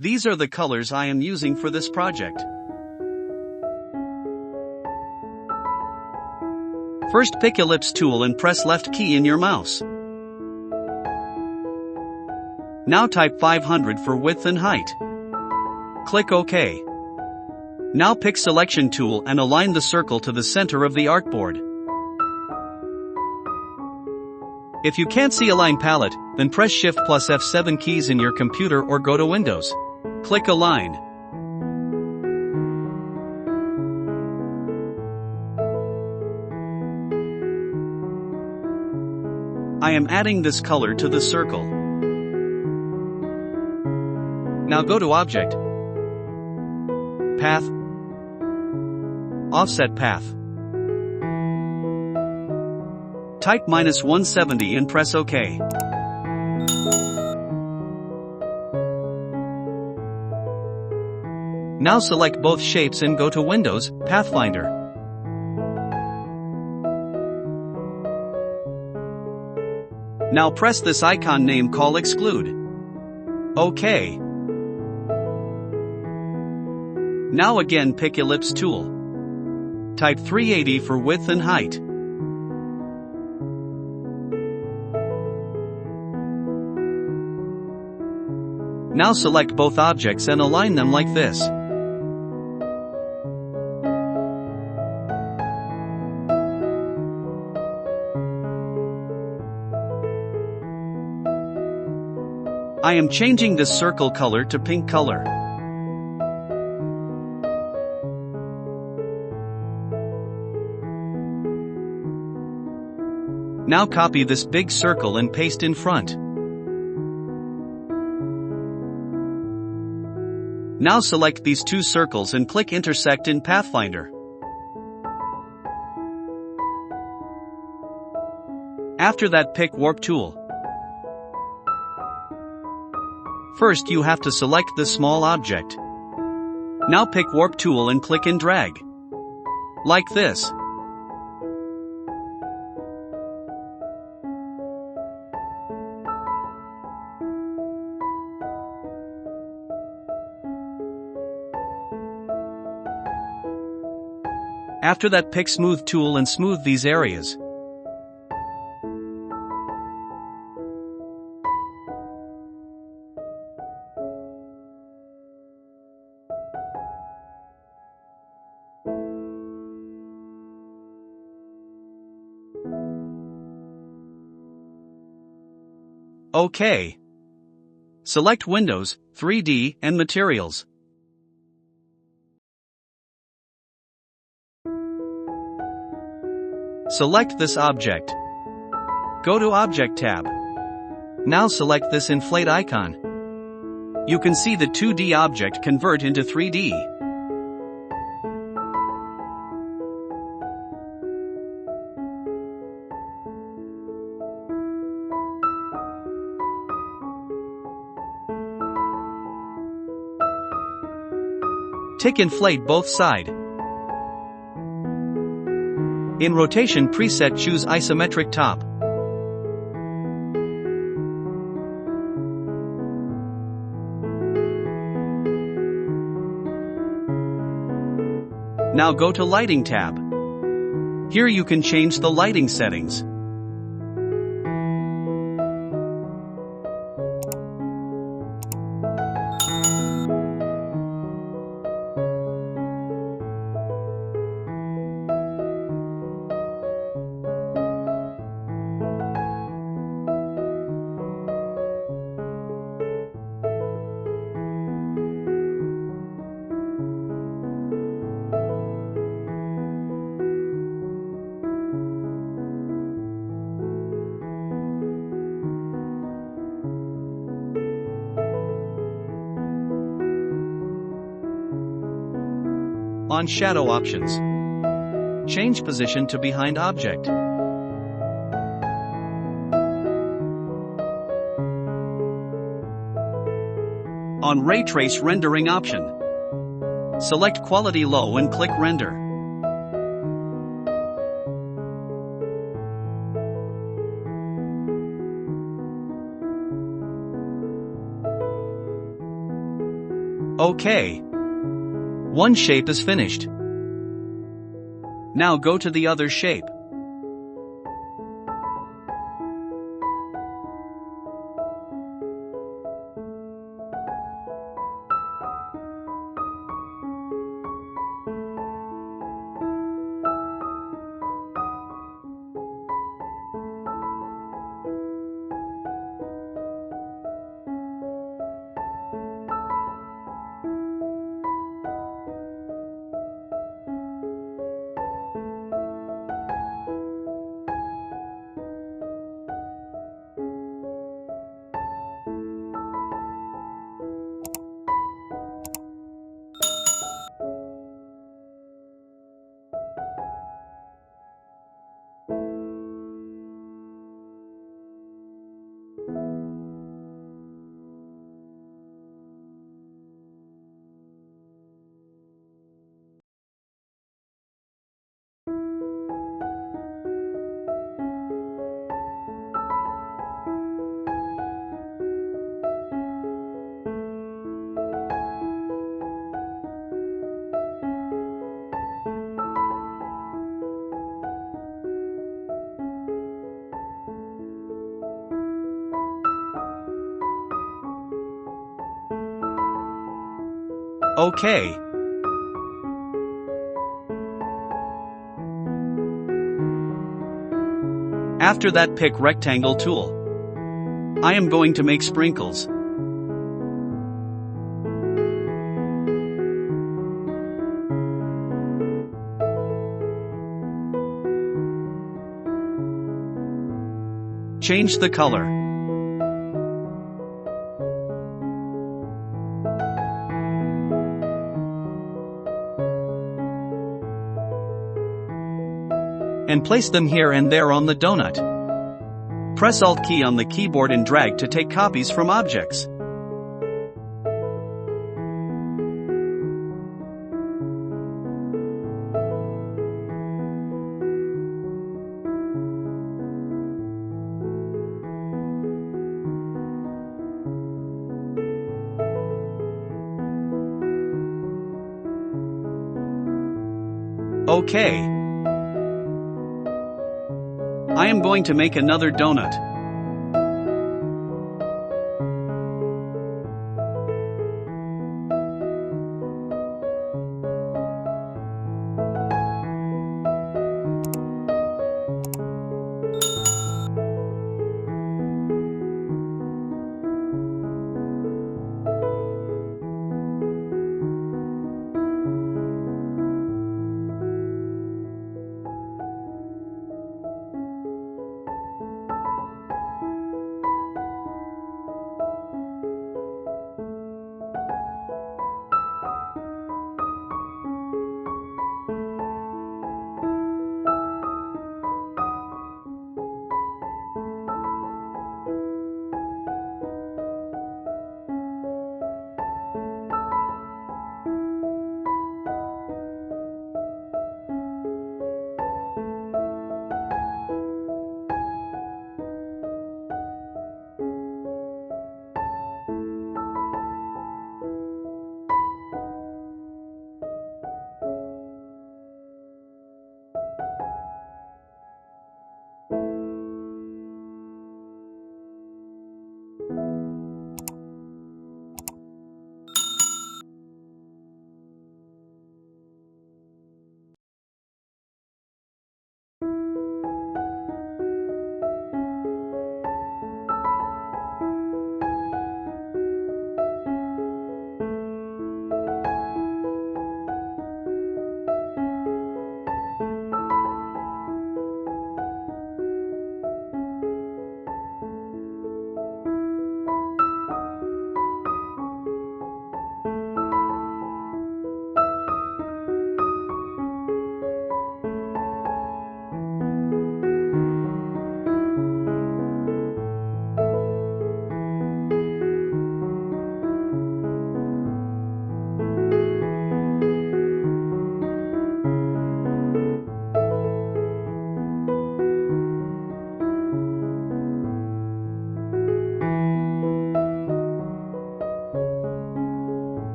These are the colors I am using for this project. First, pick Ellipse tool and press left key in your mouse. Now type 500 for width and height. Click OK. Now pick Selection tool and align the circle to the center of the artboard. If you can't see Align palette, then press Shift plus F7 keys in your computer or go to Windows. Click Align. I am adding this color to the circle. Now go to Object, Path, Offset Path. Type -170 and press OK. Now select both shapes and go to Windows, Pathfinder. Now press this icon name call Exclude. OK. Now again pick Ellipse tool. Type 380 for width and height. Now select both objects and align them like this. I am changing this circle color to pink color. Now copy this big circle and paste in front. Now select these two circles and click Intersect in Pathfinder. After that, pick Warp tool. First you have to select the small object. Now pick Warp tool and click and drag. Like this. After that, pick Smooth tool and smooth these areas. OK. Select Windows, 3D, and Materials. Select this object. Go to Object tab. Now select this inflate icon. You can see the 2D object convert into 3D. Tick inflate both sides. In rotation preset, choose isometric top. Now go to Lighting tab. Here you can change the lighting settings. On Shadow Options, change position to behind object. On Ray Trace Rendering option, select Quality Low and click Render. Okay. One shape is finished. Now go to the other shape. Okay. After that, pick rectangle tool. I am going to make sprinkles. Change the color. And place them here and there on the donut. Press Alt key on the keyboard and drag to take copies from objects. Okay. I am going to make another donut.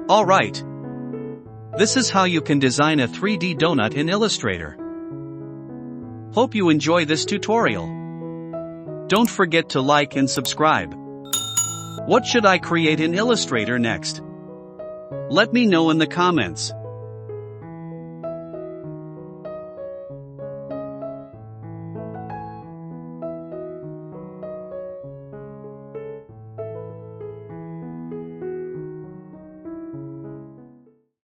Alright. This is how you can design a 3D donut in Illustrator. Hope you enjoy this tutorial. Don't forget to like and subscribe. What should I create in Illustrator next? Let me know in the comments.